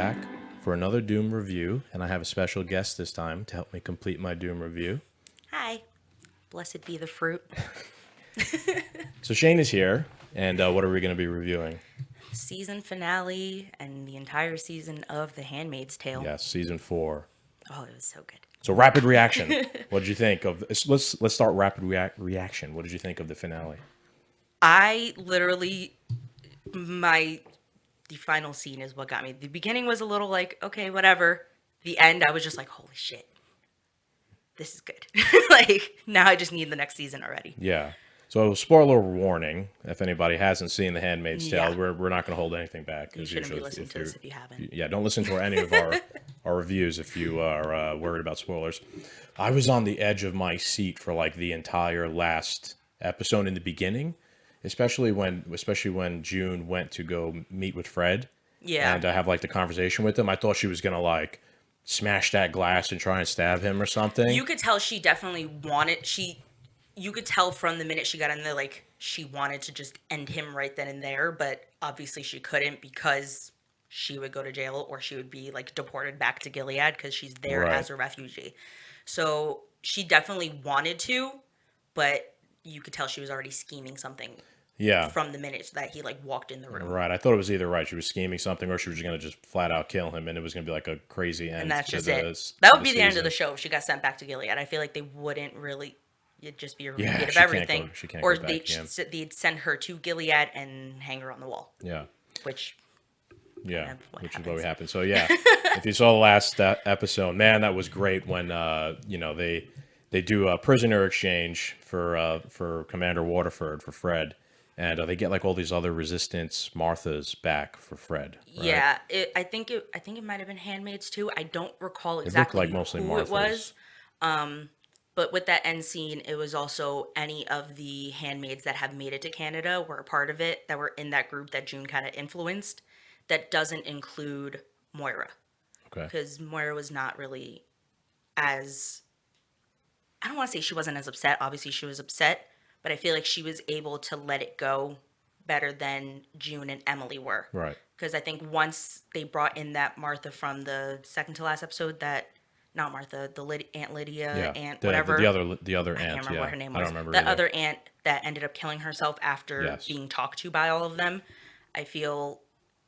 back for another Doom review, and I have a special guest this time to help me complete my Doom review. Hi. Blessed be the fruit. So Shayne is here, and what are we going to be reviewing? Season finale and the entire season of The Handmaid's Tale. Yes, season 4. Oh, it was so good. So rapid reaction. What did you think of? Let's start rapid reaction. What did you think of the finale? I literally, the final scene is what got me. The beginning was a little like, okay, whatever. The end, I was just like, holy shit. This is good. Like, now I just need the next season already. Yeah. So spoiler warning: if anybody hasn't seen The Handmaid's Tale, Yeah. we're not going to hold anything back. You as shouldn't be usual. listening to this if you haven't. Yeah, don't listen to any of our reviews if you are worried about spoilers. I was on the edge of my seat for like the entire last episode in the beginning, especially when June went to go meet with Fred. Yeah. And I have like the conversation with him. I thought she was gonna like smash that glass and try and stab him or something. You could tell she definitely wanted, you could tell from the minute she got in there, like, she wanted to just end him right then and there, but obviously she couldn't because she would go to jail or she would be, like, deported back to Gilead because she's there Right. as a refugee. So she definitely wanted to, but you could tell she was already scheming something Yeah. from the minute that he, like, walked in the room. Right. I thought it was either right. She was scheming something or she was going to just flat out kill him and it was going to be like a crazy end. And that's to just the, it. That would be the end of season. the show if she got sent back to Gilead. I feel like they wouldn't really. It'd just be a repeat Yeah, of she can't everything. go- she can't or go back again. they'd send her to Gilead and hang her on the wall. Yeah. Which, Yeah. what Which happens. is what happened. So yeah, if you saw the last episode, man, that was great when they do a prisoner exchange for Commander Waterford for Fred. And they get like all these other resistance Marthas back for Fred. Right? Yeah, I think it might have been Handmaids too. I don't recall It looked exactly like mostly who Marthas. it was. But with that end scene, it was also any of the handmaids that have made it to Canada were a part of it, that were in that group that June kind of influenced. That doesn't include Moira, Okay. because Moira was not really as, I don't want to say she wasn't as upset. Obviously, she was upset, but I feel like she was able to let it go better than June and Emily were. Right. Because I think once they brought in that Martha from the second to last episode, that not Martha, the Aunt Lydia, Yeah. Aunt The whatever. other aunt. I can't remember Yeah. what her name was. I don't remember The either. other aunt that ended up killing herself after Yes. being talked to by all of them. I feel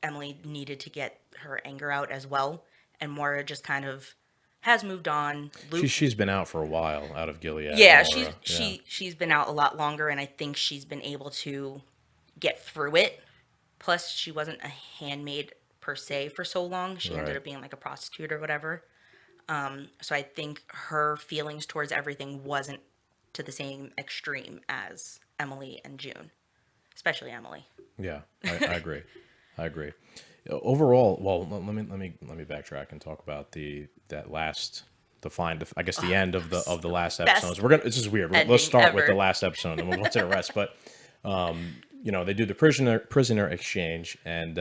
Emily needed to get her anger out as well, and Moira just kind of has moved on. Luke, She's been out for a while out of Gilead. yeah, Laura. she's been out a lot longer, and I think she's been able to get through it. Plus, she wasn't a handmaid per se for so long. She ended Right. up being like a prostitute or whatever. So I think her feelings towards everything wasn't to the same extreme as Emily and June, especially Emily. Yeah, I agree. I agree. Overall, well, let me backtrack and talk about the end of the last best episode. This is weird. Let's ending start with ever. the last episode and we'll go to the rest. But they do the prisoner exchange and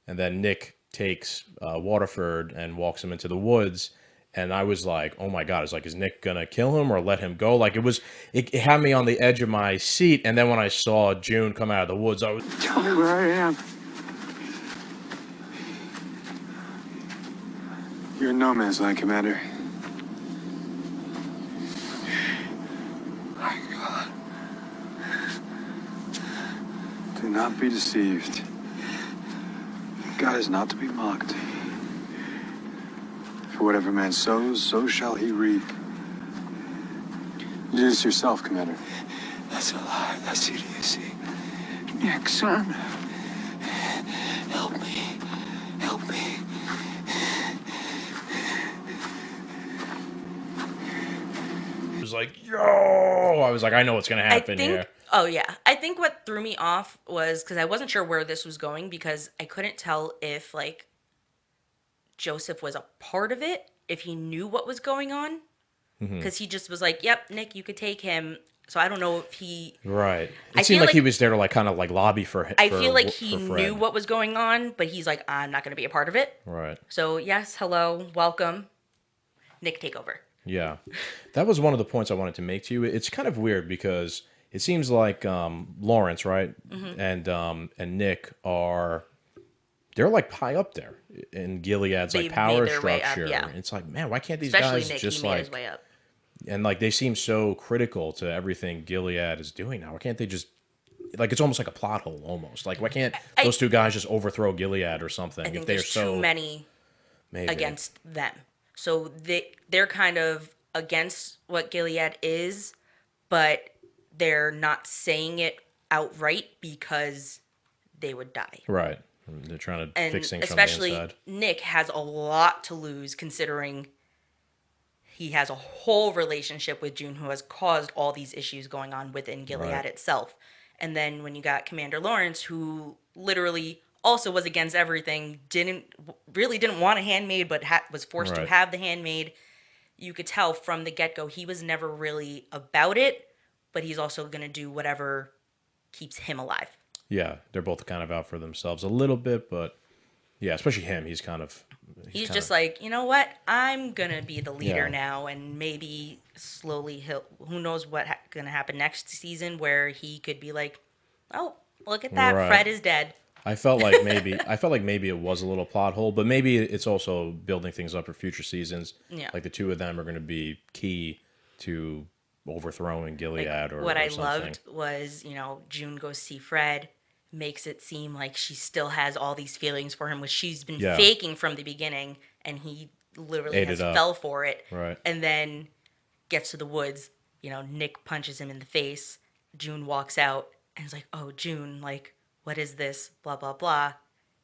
then Nick takes Waterford and walks him into the woods. And I was like, oh my God, is Nick gonna kill him or let him go? Like it had me on the edge of my seat. And then when I saw June come out of the woods, I was, Tell me where I am. You're in no man's land, Commander. My God. Do not be deceived. God is not to be mocked. For whatever man sows, so shall he reap. You do this yourself, Commander. That's a lie. That's idiocy. Nick, son. Help me. Help me. was like, yo! I was like, I know what's gonna happen here. Oh yeah, I think what threw me off was because I wasn't sure where this was going because I couldn't tell if like Joseph was a part of it, if he knew what was going on, because he just was like, "Yep, Nick, you could take him." So I don't know if he. Right. I It seemed feel like like- he was there to like kind of like lobby for. I feel like he for Fred. knew what was going on, but he's like, "I'm not going to be a part of it." Right. So yes, hello, welcome, Nick, take over. Yeah, that was one of the points I wanted to make to you. It's kind of weird because it seems like Lawrence, right, and Nick are they're like high up there in Gilead's They like made power their way up, structure. yeah. It's like, man, why can't these Especially guys Nick, just he made his like, way up. and like they seem so critical to everything Gilead is doing now. Why can't they just like it's almost like a plot hole almost. Like why can't those two guys just overthrow Gilead or something I if think they're there's so too many maybe. against them. So they're kind of against what Gilead is, but they're not saying it outright because they would die. Right. They're trying to And fix things from the especially inside. Nick has a lot to lose considering he has a whole relationship with June who has caused all these issues going on within Gilead Right. itself. And then when you got Commander Lawrence, who literally also was against everything, really didn't want a handmaid, but was forced to Right. have the handmaid. You could tell from the get-go he was never really about it, but he's also going to do whatever keeps him alive. Yeah, they're both kind of out for themselves a little bit, but yeah, especially him. He's He's kind just of, like, you know what? I'm going to be the leader Yeah. now, and maybe slowly who knows what's going to happen next season where he could be like, oh, look at that. Right. Fred is dead. I felt like maybe it was a little plot hole, but maybe it's also building things up for future seasons. Yeah. Like the two of them are going to be key to overthrowing Gilead Like, or what I something. loved was, June goes see Fred, makes it seem like she still has all these feelings for him, which she's been Yeah. faking from the beginning, and he literally Ate has it up. fell for it. Right. And then gets to the woods, Nick punches him in the face. June walks out and is like, oh, June, like, what is this? Blah, blah, blah.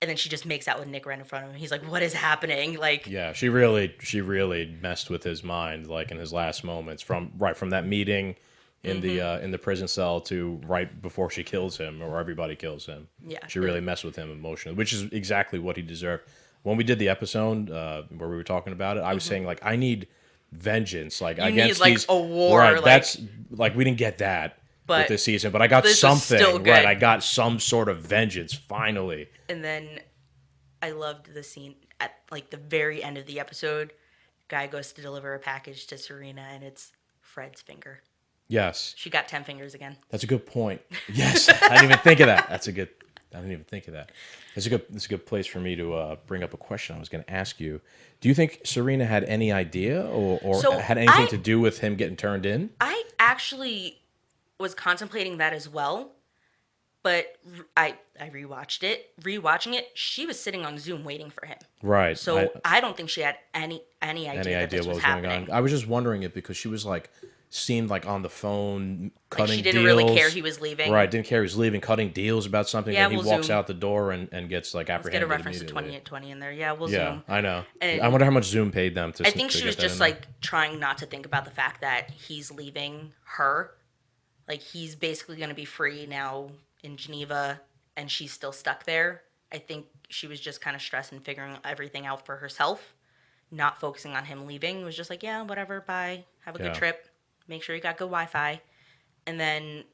And then she just makes out with Nick right in front of him. He's like, what is happening? Like, Yeah, she really messed with his mind, like in his last moments, from that meeting in the prison cell to right before she kills him or everybody kills him. Yeah. She really messed with him emotionally, which is exactly what he deserved. When we did the episode where we were talking about it, I was saying like I need vengeance, like You against need, like, these a war, Right, like- that's like we didn't get that But with this season, but I got this is something. still good. Right, I got some sort of vengeance finally. and then I loved the scene at, like, the very end of the episode. Guy goes to deliver a package to Serena, and it's Fred's finger. Yes. She got 10 fingers again. That's a good point. Yes, I didn't even think of that. I didn't even think of that. It's a good place for me to bring up a question I was going to ask you. Do you think Serena had any idea or So, had anything to do with him getting turned in? I actually was contemplating that as well, but I rewatched it. Rewatching it, she was sitting on Zoom waiting for him. Right. So I don't think she had any idea any that idea this what was was going happening. on? I was just wondering it because she was like seemed like on the phone cutting Like, she didn't deals. really care he was leaving. Right, didn't care he was leaving, cutting deals about something. Yeah, Then he we'll walks zoom. out the door and gets like Let's apprehended get a reference to immediately. 2820 in there. Yeah, we'll Yeah, zoom. I know. And I wonder how much Zoom paid them to. I think to she get was that just in there. like trying not to think about the fact that he's leaving her. Like, he's basically going to be free now in Geneva, and she's still stuck there. I think she was just kind of stressed and figuring everything out for herself, not focusing on him leaving. It was just like, yeah, whatever, bye. Have a Yeah. good trip. Make sure you got good Wi-Fi. And then,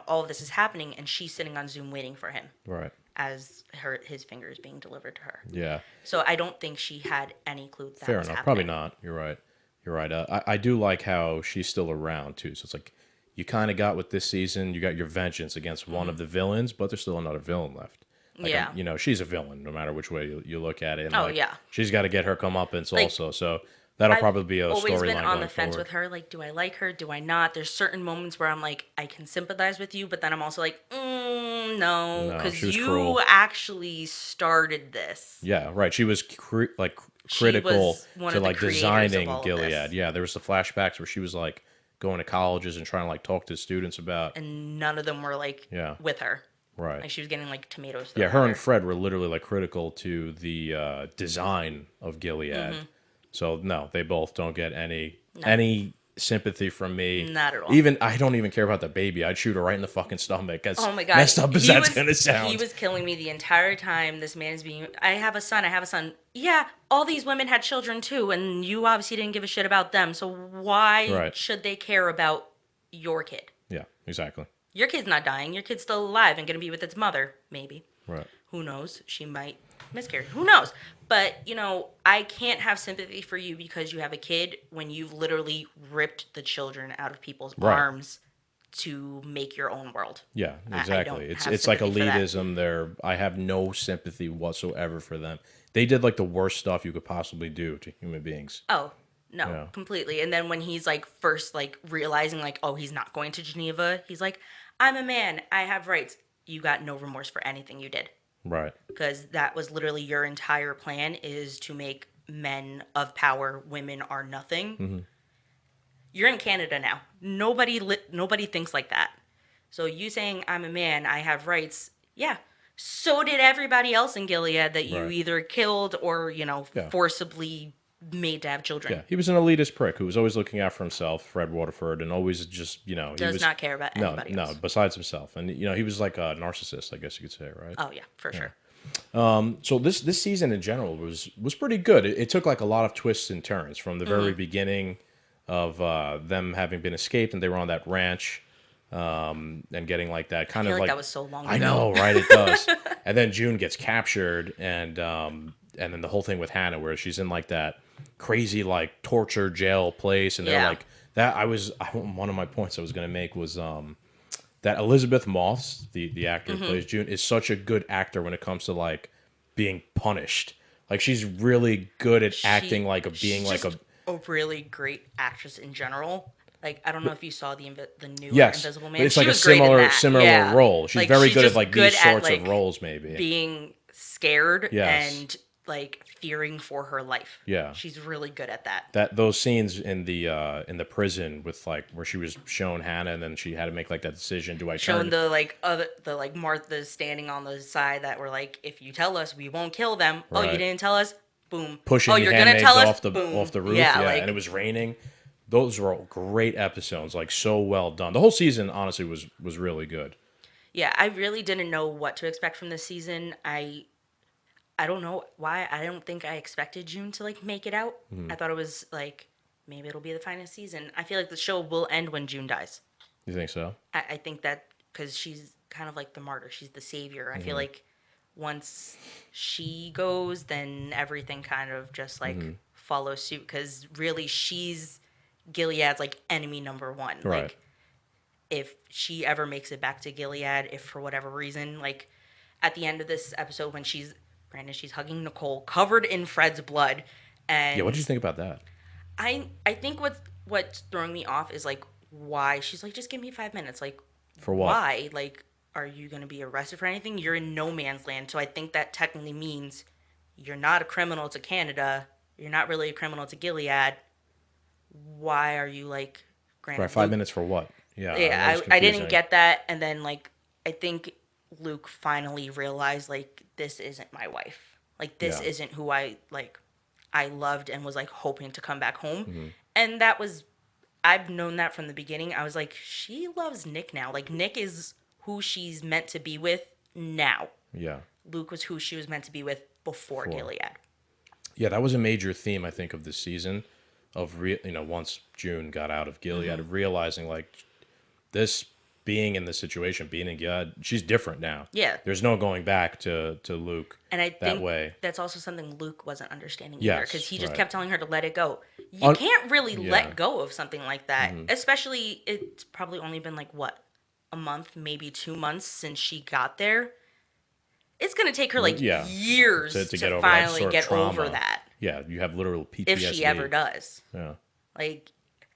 all of this is happening, and she's sitting on Zoom waiting for him Right. as his finger is being delivered to her. Yeah. So I don't think she had any clue that Fair was enough. happening. Probably not. You're right. You're right. I do like how she's still around too. So it's like you kind of got with this season. You got your vengeance against one of the villains, but there's still another villain left. Like, Yeah. She's a villain no matter which way you look at it. And Oh, like, yeah. She's got to get her comeuppance Like, also. So that'll probably be a always been storyline on going the fence forward. with her. Like, do I like her? Do I not? There's certain moments where I'm like, I can sympathize with you, but then I'm also like, no, No, because she was you cruel. actually started this. Yeah, right. She was She critical was one to of the like creators of designing all of Gilead. this. Yeah, there was the flashbacks where she was like going to colleges and trying to like talk to students about. And none of them were like Yeah. with her. Right. Like, she was getting like tomatoes. Yeah, thrown her at and Fred were literally like critical to the design of Gilead. Mm-hmm. So no, they both don't get any sympathy from me. Not at all. Even I don't even care about the baby. I'd shoot her right in the fucking stomach. As Oh my god! messed up as He that's was- gonna sound. He was killing me the entire time. This man is being. I have a son. I have a son. Yeah, all these women had children too, and you obviously didn't give a shit about them. So why Right. should they care about your kid? Yeah, exactly. Your kid's not dying. Your kid's still alive and gonna be with its mother. Maybe. Right. Who knows? She might miscarry. Who knows? But, I can't have sympathy for you because you have a kid when you've literally ripped the children out of people's Right. arms to make your own world. Yeah, I don't exactly. It's have it's like sympathy for that. elitism. I have no sympathy whatsoever for them. They did like the worst stuff you could possibly do to human beings. Oh, no, Yeah. completely. And then when he's like first like realizing like, oh, he's not going to Geneva, he's like, I'm a man, I have rights. You got no remorse for anything you did. Right. Because that was literally your entire plan, is to make men of power, women are nothing. You're in Canada now. Nobody thinks like that. So you saying I'm a man, I have rights. Yeah. So did everybody else in Gilead that you Right. either killed or, Yeah. forcibly made to have children. Yeah. He was an elitist prick who was always looking out for himself, Fred Waterford, and always just, he Does was not care about no, anybody no, else. besides himself. And he was like a narcissist, I guess you could say, right? Oh yeah, for sure. So this season in general was pretty good. It took like a lot of twists and turns from the very beginning of them having been escaped and they were on that ranch and getting like that kind I feel of like like that was so long I ago. know, right? It does. And then June gets captured and then the whole thing with Hannah where she's in like that crazy like torture jail place and they're Yeah. like that. One of my points I was gonna make was that Elizabeth Moss, the actor who plays June, is such a good actor when it comes to like being punished. Like she's really good at acting like a being she's like just a a really great actress in general. Like I don't know if you saw the newer yes, Invisible but Man. it's She like a was great in that. similar Yeah. role. She's Like very she's good at just like good these at sorts of like roles, maybe. being scared Yes. and like fearing for her life. Yeah. She's really good at that. That those scenes in the prison with like where she was shown Hannah and then she had to make like that decision: do I Showing turn? the like other the like Martha standing on the side that were like, if you tell us, we won't kill them. Oh, you Right. didn't tell us. Boom. Pushing Oh, the you're gonna handmaids tell us. off the Boom. roof. Yeah, Yeah, like and it was raining. Those were all great episodes, like so well done. The whole season, honestly, was really good. yeah. I really didn't know what to expect from this season. I don't know why. I don't think I expected June to like make it out. I thought it was like maybe it'll be the final season. I feel like the show will end when June dies. You think so? I think that because she's kind of like the martyr, she's the savior. I feel like once she goes, then everything kind of just like follows suit. Because really, she's Gilead's like enemy number one. Right. Like if she ever makes it back to Gilead, if for whatever reason, like at the end of this episode when she's hugging Nicole, covered in Fred's blood, Yeah. What did you and think about that? I think what's throwing me off is like why she's like, just give me 5 minutes. Like For what? why? Like, are you gonna be arrested for anything? You're in no man's land. So I think that technically means you're not a criminal to Canada. You're not really a criminal to Gilead. Why are you like granted Right. 5 Luke? minutes for what? Yeah. Yeah, that was I didn't confusing. get that. And then like I think Luke finally realized like this isn't my wife. Like this Yeah. isn't who I loved and was like hoping to come back home. Mm-hmm. And that was I've known that from the beginning. I was like, she loves Nick now. Like Nick is who she's meant to be with now. Yeah. Luke was who she was meant to be with before Gilead. Yeah, that was a major theme I think of this season, of once June got out of Gilead, of realizing like this being in this situation, being in Gilead, she's different now. Yeah. There's no going back to Luke And I that think way. that's also something Luke wasn't understanding either, Yes, because he just right. kept telling her to let it go. You can't really yeah. let go of something like that, especially it's probably only been like what, a month, maybe 2 months since she got there. It's gonna take her like Yeah. years To to get over that finally sort of get over trauma. that, Yeah, you have literal PTSD. if she ever does. Yeah. Like,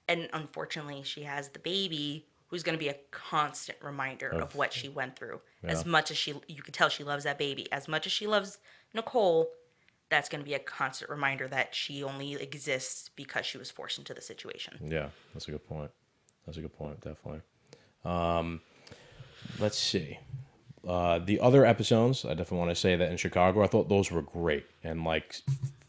and unfortunately, she has the baby who's going to be a constant reminder of what she went through. As much as you could tell she loves that baby, as much as she loves Nicole, that's going to be a constant reminder that she only exists because she was forced into the situation. Yeah, that's a good point. That's a good point, definitely. Let's see. The other episodes, I definitely want to say that in Chicago, I thought those were great. And like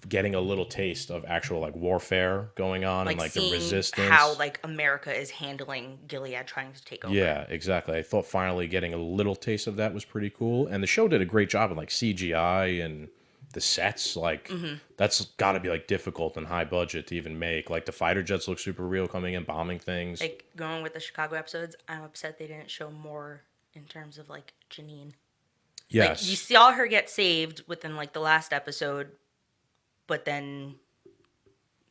getting a little taste of actual like warfare going on and like the seeing resistance. how like America is handling Gilead trying to take over. Yeah, exactly. I thought finally getting a little taste of that was pretty cool. And the show did a great job in like CGI and the sets. Like that's got to be like difficult and high budget to even make. Like the fighter jets look super real coming in, bombing things. Like going with the Chicago episodes, I'm upset they didn't show more in terms of like Janine. Yes. Like you saw her get saved within like the last episode, but then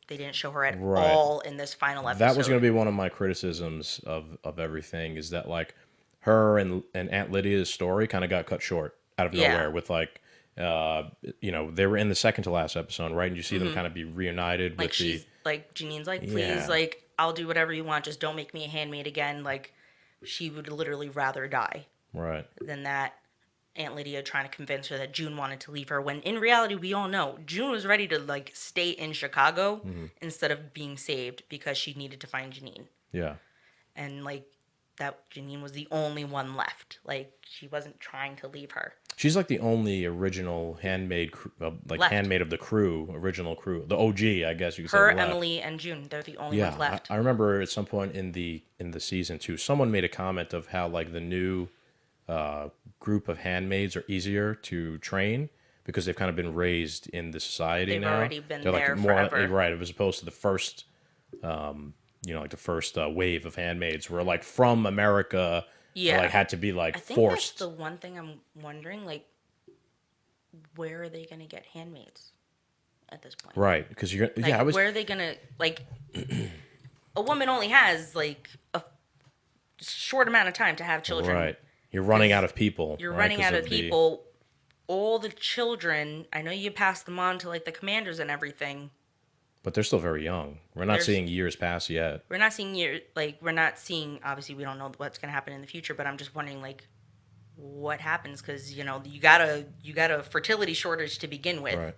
They didn't show her at Right. all in this final episode. That was going to be one of my criticisms of everything, is that like her and Aunt Lydia's story kind of got cut short out of Yeah. nowhere with like they were in the second to last episode, right? And you see them kind of be reunited Like with the she's like Janine's like, please, Yeah. like I'll do whatever you want, just don't make me a handmaid again. Like she would literally rather die right. than that. Aunt Lydia trying to convince her that June wanted to leave her, when in reality we all know June was ready to like stay in Chicago instead of being saved because she needed to find Janine. Yeah. And like that Janine was the only one left. Like she wasn't trying to leave her. She's like the only original handmaid, Left. handmaid of the crew, original crew, the OG, I guess you could say. Her, left. Emily, and June, they're the only Yeah, ones left. I remember at some point in the season 2, someone made a comment of how like the new group of handmaids are easier to train because they've kind of been raised in the society They've now. already been They're like there more forever. right, as opposed to the first, like the first wave of handmaids were like from America. Yeah. like had to be like I think forced. that's the one thing I'm wondering, like, where are they going to get handmaids at this point? Right, because you're Like, yeah, I was where are they going to, like, a woman only has, like, a short amount of time to have children. right. You're running out of people. You're right, running 'cause out of the- people. All the children, I know you pass them on to, like, the commanders and everything. But they're still very young. We're not There's- seeing years pass yet. We're not seeing we're not seeing, obviously we don't know what's going to happen in the future, but I'm just wondering, like, what happens? Because, you got a fertility shortage to begin with. Right.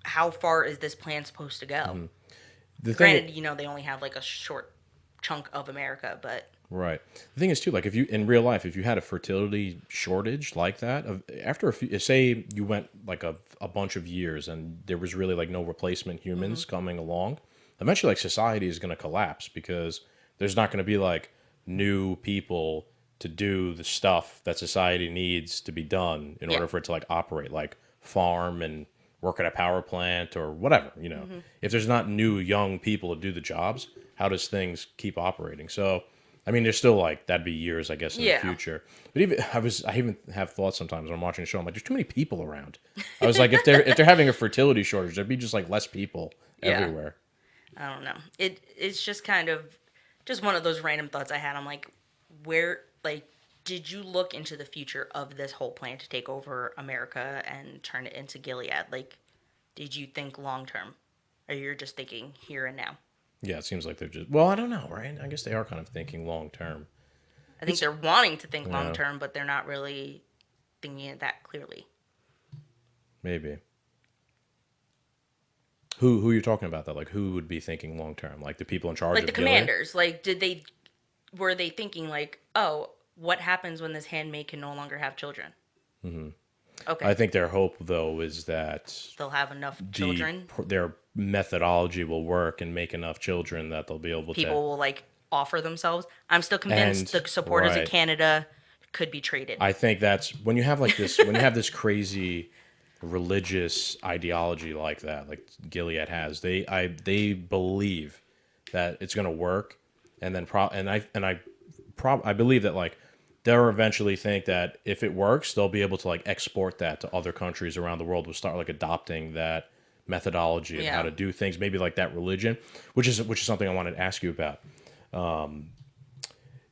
How far is this plan supposed to go? The thing, Granted, they only have like a short chunk of America, but right. The thing is too, like if you in real life, if you had a fertility shortage like that, after a few, say you went like a bunch of years and there was really like no replacement humans coming along, eventually like society is going to collapse because there's not going to be like new people to do the stuff that society needs to be done in order for it to like operate, like farm and work at a power plant or whatever, If there's not new young people to do the jobs, how does things keep operating? So, I mean, there's still like that'd be years, I guess, in the future. But even I even have thoughts sometimes when I'm watching a show. I'm like, there's too many people around. I was like, if they're having a fertility shortage, there'd be just like less people everywhere. I don't know. It's just kind of just one of those random thoughts I had. I'm like, did you look into the future of this whole plan to take over America and turn it into Gilead? Like, did you think long term, or you're just thinking here and now? Yeah, it seems like they're just. Well, I don't know, right? I guess they are kind of thinking long term. I think they're wanting to think long term, but they're not really thinking it that clearly. Maybe. Who you're talking about though? Like who would be thinking long term? Like the people in charge Like of the Gilead? commanders, like were they thinking like, oh, what happens when this handmaid can no longer have children? Mm-hmm. Okay. I think their hope though is that They'll have enough children. their methodology will work and make enough children that they'll be able People to. will like offer themselves. I'm still convinced the supporters right. of Canada could be traded. I think that's when you have like this when you have this crazy religious ideology like that, like Gilead has. They believe that it's going to work, and then I believe that like they'll eventually think that if it works, they'll be able to like export that to other countries around the world. Will start like adopting that methodology and how to do things, maybe like that religion, which is something I wanted to ask you about.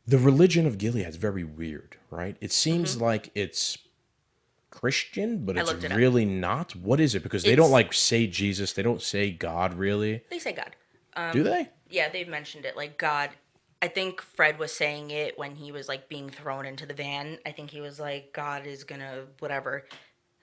The religion of Gilead is very weird, right? It seems like it's Christian, but it's really not. What is it? Because they don't like say Jesus. They don't say God, really. They say God. Do they? Yeah, they've mentioned it. Like God. I think Fred was saying it when he was like being thrown into the van. I think he was like, God is gonna whatever,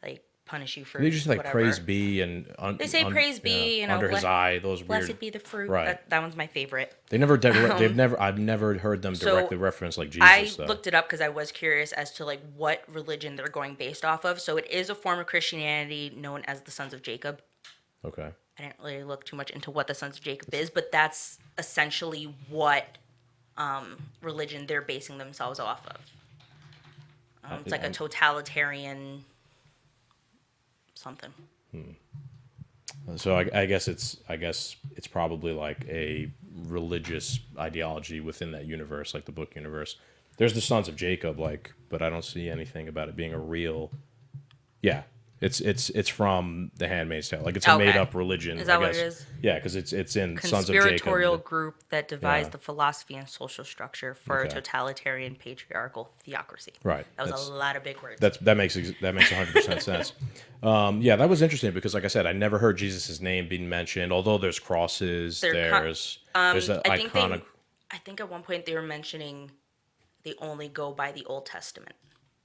like punish you for. They just like whatever. praise be and They say praise be, under his eye. Those weird. Blessed be the fruit. Right. That one's my favorite. They've never. I've never heard them directly reference like Jesus. I though. looked it up because I was curious as to like what religion they're going based off of. So it is a form of Christianity known as the Sons of Jacob. Okay. I didn't really look too much into what the Sons of Jacob is, but that's essentially what religion they're basing themselves off of. It's like a totalitarian something. So I guess it's probably like a religious ideology within that universe, like the book universe. There's the Sons of Jacob, like, but I don't see anything about it being a real. Yeah, It's from the Handmaid's Tale. Like it's a Okay. made up religion. Is that I what it guess. is? Yeah, because it's in Sons of Conspiratorial Jacob. group that devised Yeah. the philosophy and social structure for a Okay. totalitarian patriarchal theocracy. Right. That was a lot of big words. That makes 100% sense. Yeah, that was interesting because, like I said, I never heard Jesus' name being mentioned. Although there's crosses, there's the iconic. I think at one point they were mentioning they only go by the Old Testament.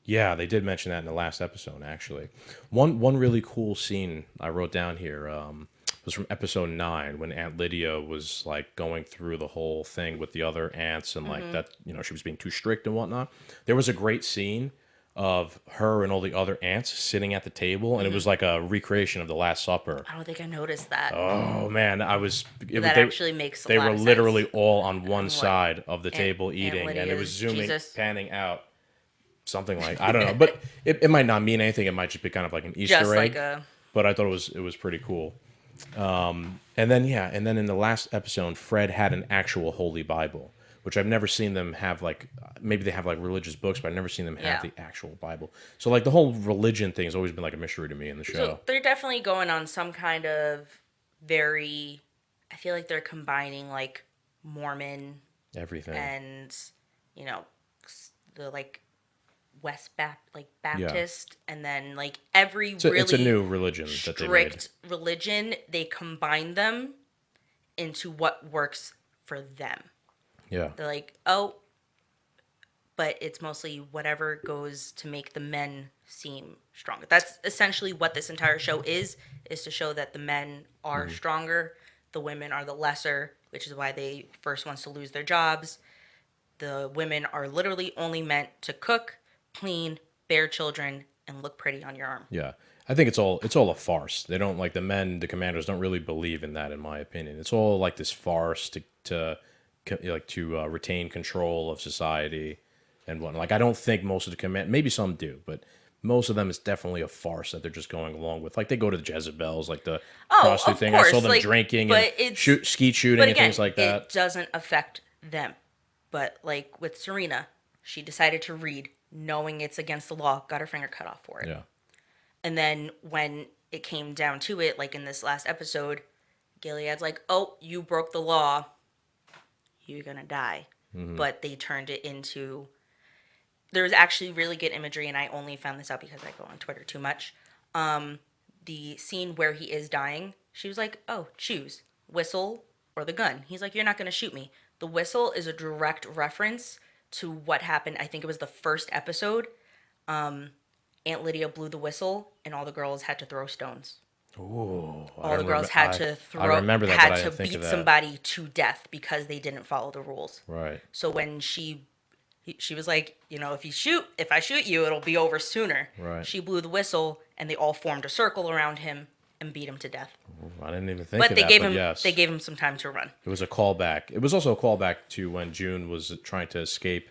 Yeah, they did mention that in the last episode. Actually, one really cool scene I wrote down here was from episode 9 when Aunt Lydia was like going through the whole thing with the other aunts and like that she was being too strict and whatnot. There was a great scene of her and all the other aunts sitting at the table, and it was like a recreation of the Last Supper. I don't think I noticed that. Oh man, Actually makes a they lot were of literally sense. all on one what? side of the Aunt- table Aunt eating, and it Lydia's was zooming, Jesus? panning out. Something like I don't know, but it might not mean anything. It might just be kind of like an Easter Just egg. like a But I thought it was pretty cool. And then in the last episode, Fred had an actual Holy Bible, which I've never seen them have. Like maybe they have like religious books, but I've never seen them have Yeah. the actual Bible. So like the whole religion thing has always been like a mystery to me in the show. So they're definitely going on some kind of very. I feel like they're combining like Mormon Everything. and the like Baptist, and then like every It's a really new religion that they made. strict religion. They combine them into what works for them. Yeah. They're like, oh, but it's mostly whatever goes to make the men seem stronger. That's essentially what this entire show is to show that the men are stronger, the women are the lesser, which is why they first ones to lose their jobs. The women are literally only meant to cook, clean, bear children, and look pretty on your arm. Yeah. I think it's all a farce. They don't like the commanders don't really believe in that, in my opinion. It's all like this farce to retain control of society and whatnot. Like I don't think most of the maybe some do, but most of them is definitely a farce that they're just going along with. Like they go to the Jezebels, like the prostitute of thing. course, I saw them like, drinking but and it's- skeet shooting But and again, things like that. it doesn't affect them. But like with Serena, she decided to read, knowing it's against the law, got her finger cut off for it. Yeah. And then when it came down to it, like in this last episode, Gilead's like, oh, you broke the law. You're going to die. But they turned it into... There was actually really good imagery, and I only found this out because I go on Twitter too much. The scene where he is dying, she was like, oh, choose. Whistle or the gun. He's like, you're not going to shoot me. The whistle is a direct reference to what happened. I think it was the first episode. Aunt Lydia blew the whistle, and all the girls had to throw stones. Ooh, All the girls had to I remember that, had but I to didn't think beat of that. somebody to death because they didn't follow the rules. Right. So when she was like, if I shoot you, it'll be over sooner. Right. She blew the whistle, and they all formed a circle around him and beat him to death. I didn't even think But of they that. gave but him yes. they gave him some time to run. It was a callback. It was also a callback to when June was trying to escape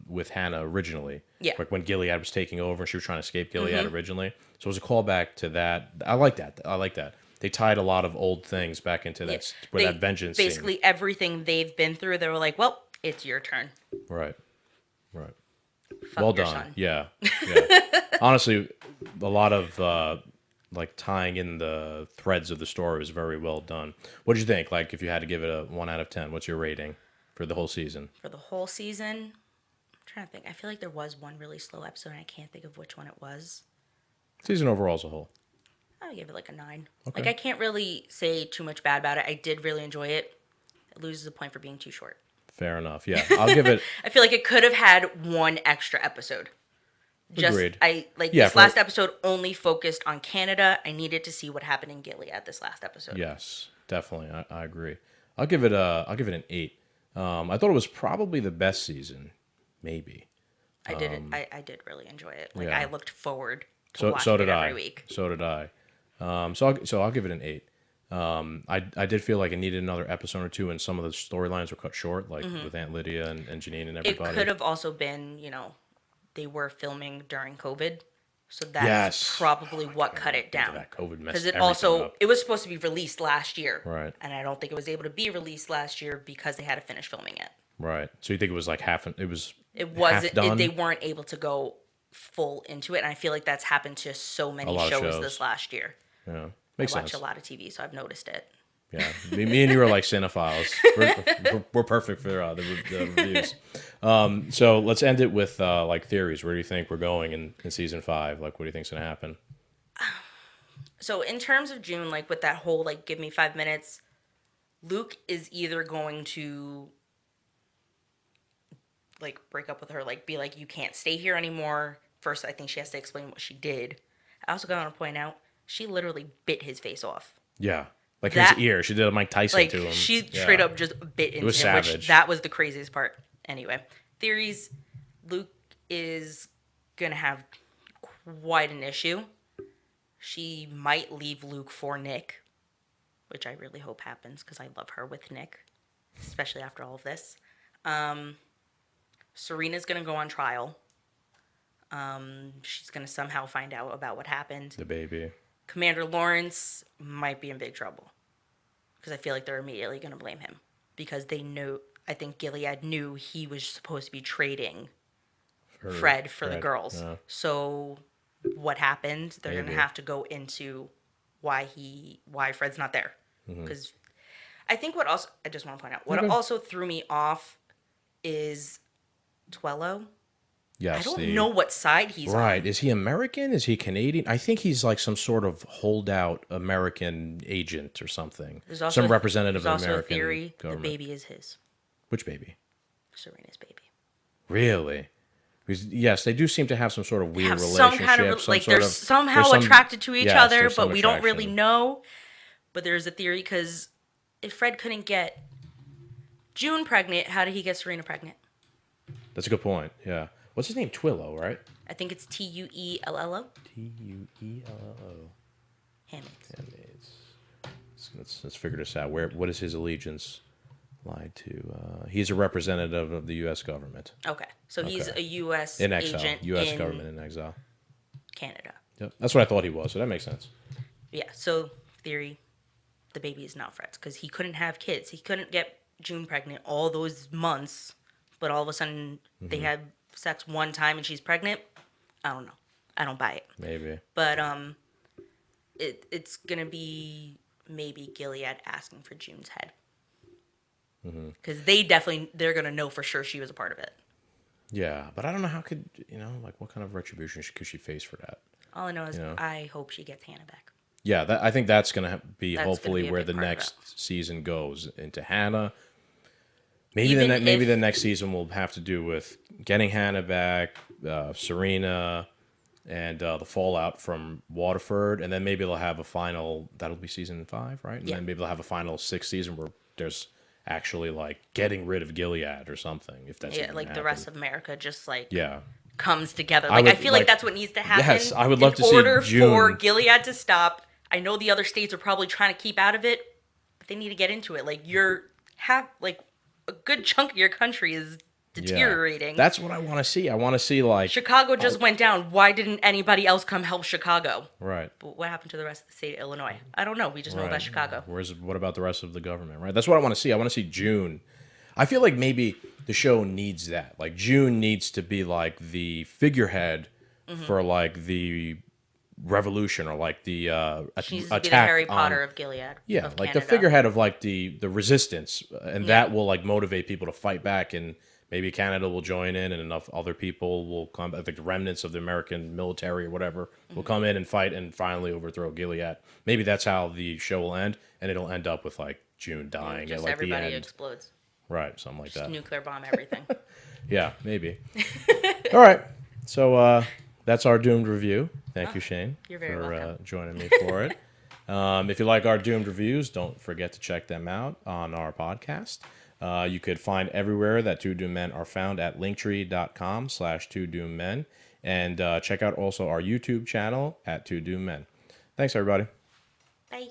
with Hannah originally. Yeah. Like when Gilead was taking over and she was trying to escape Gilead originally. So it was a callback to that. I like that. They tied a lot of old things back into that that vengeance Basically, scene. everything they've been through, they were like, well, it's your turn. Right. Fuck Well your done. son. Yeah. Honestly, a lot of like tying in the threads of the story was very well done. What did you think? Like if you had to give it a 1 out of 10, what's your rating for the whole season? For the whole season, I'm trying to think. I feel like there was one really slow episode, and I can't think of which one it was. Season overall as a whole. I would give it like a 9. Okay. Like I can't really say too much bad about it. I did really enjoy it. It loses a point for being too short. Fair enough. Yeah, I'll give it. I feel like it could have had one extra episode. Agreed. This last episode only focused on Canada. I needed to see what happened in Gilead this last episode. Yes, definitely. I agree. I'll give it an 8. I thought it was probably the best season, maybe. I did really enjoy it. Like yeah. I looked forward to So watching did it I. every week. So did I. So I'll give it an 8. I did feel like it needed another episode or two, and some of the storylines were cut short, like with Aunt Lydia and Janine and It everybody. could have also been, they were filming during COVID, so that's Yes. probably what cut it Think of down. that COVID messed Because it everything also up. it was supposed to be released last year, Right. And I don't think it was able to be released last year because they had to finish filming it. Right. So you think it was like half? It It wasn't. half done? They weren't able to go full into it, and I feel like that's happened to so many lot of shows shows. this last year. Yeah, I makes watch sense. a lot of TV, so I've noticed it. Yeah, me and you are like cinephiles. We're perfect for the reviews. So let's end it with like theories. Where do you think we're going in season 5? Like, what do you think's gonna happen? So in terms of June, like with that whole like give me 5 minutes, Luke is either going to like break up with her, like be like, you can't stay here anymore. First, I think she has to explain what she did. I also got to point out she literally bit his face off. Yeah, like That- his ear. She did a Mike Tyson Like to him. she Yeah. straight up just bit into was him, which savage. that was the craziest part. Anyway, theories: Luke is gonna have quite an issue. She might leave Luke for Nick, which I really hope happens because I love her with Nick, especially after all of this. Serena's gonna go on trial. She's gonna somehow find out about what happened. The baby. Commander Lawrence might be in big trouble because I feel like they're immediately gonna blame him because they know. I think Gilead knew he was supposed to be trading Fred for the girls. Yeah. So what happened? They're Maybe. gonna have to go into why Fred's not there. Because I think what also I just want to point out what also threw me off is Twello. Yes. I don't know what side he's Right. on. Is he American? Is he Canadian? I think he's like some sort of holdout American agent or something. There's also Some representative there's of the also American a theory government. the baby is his, Which baby? Serena's baby. Really? Because, yes, they do seem to have some sort of weird Have relationship. some kind of like they're somehow there's some- attracted to each yes, other, there's but some we don't really attraction. know. But there's a theory because if Fred couldn't get June pregnant, how did he get Serena pregnant? That's a good point. Yeah. What's his name? Twillo, right? I think it's Tuello. Tuello. Handmaids. Handmaids. Let's figure this out. What is his allegiance lied to? He's a representative of the U.S. government Okay, so he's Okay. a U.S. in exile. agent U.S. in government in exile. Canada. Yep, that's what I thought he was. So that makes sense. Yeah. So theory, the baby is not Fred's because he couldn't have kids. He couldn't get June pregnant all those months, but all of a sudden they had sex one time and she's pregnant. I don't know. I don't buy it. Maybe. But it's gonna be maybe Gilead asking for June's head because they're gonna know for sure she was a part of it. Yeah, but I don't know how could like what kind of retribution could she face for that? All I know is Yeah. I hope she gets Hannah back. Yeah, I think that's gonna be That's hopefully gonna be a where big the part of next season goes into Hannah. Maybe Even maybe if- the next season will have to do with getting Hannah back, Serena, and the fallout from Waterford, and then maybe they'll have a final. That'll be season 5, right? And Yeah. then maybe they'll have a final 6th season where there's actually like getting rid of Gilead or something. If that's Yeah, even like gonna the rest happen. of America just like Yeah. comes together. I Like I, would feel like like- that's what needs to happen. Yes, I would love to see in order for June- Gilead to stop. I know the other states are probably trying to keep out of it, but they need to get into it. Like like a good chunk of your country is deteriorating. Yeah. That's what I want to see. I want to see like Chicago just went down. Why didn't anybody else come help Chicago? right. But what happened to the rest of the state of Illinois? I don't know. We just know Right. about Chicago. What about the rest of the government, right? That's what I want to see. I want to see June. I feel like maybe the show needs that. Like June needs to be like the figurehead for like the revolution or like the She needs attack to be the Harry on- Potter of Gilead. yeah, of like Canada. the figurehead of like the resistance, and that will like motivate people to fight back, and maybe Canada will join in, and enough other people will come. I think the remnants of the American military or whatever will come in and fight and finally overthrow Gilead. Maybe that's how the show will end, and it'll end up with like June dying at Just like the everybody end, explodes. right? Something like Just that. nuclear bomb everything. Yeah, maybe. All right, so that's our Doomed review. Thank you, Shayne, you're very for welcome. joining me for it. If you like our Doomed reviews, don't forget to check them out on our podcast. You could find everywhere that Two Doomed Men are found at linktree.com/twodoomed men. And check out also our YouTube channel at Two Doomed Men. Thanks, everybody. Bye.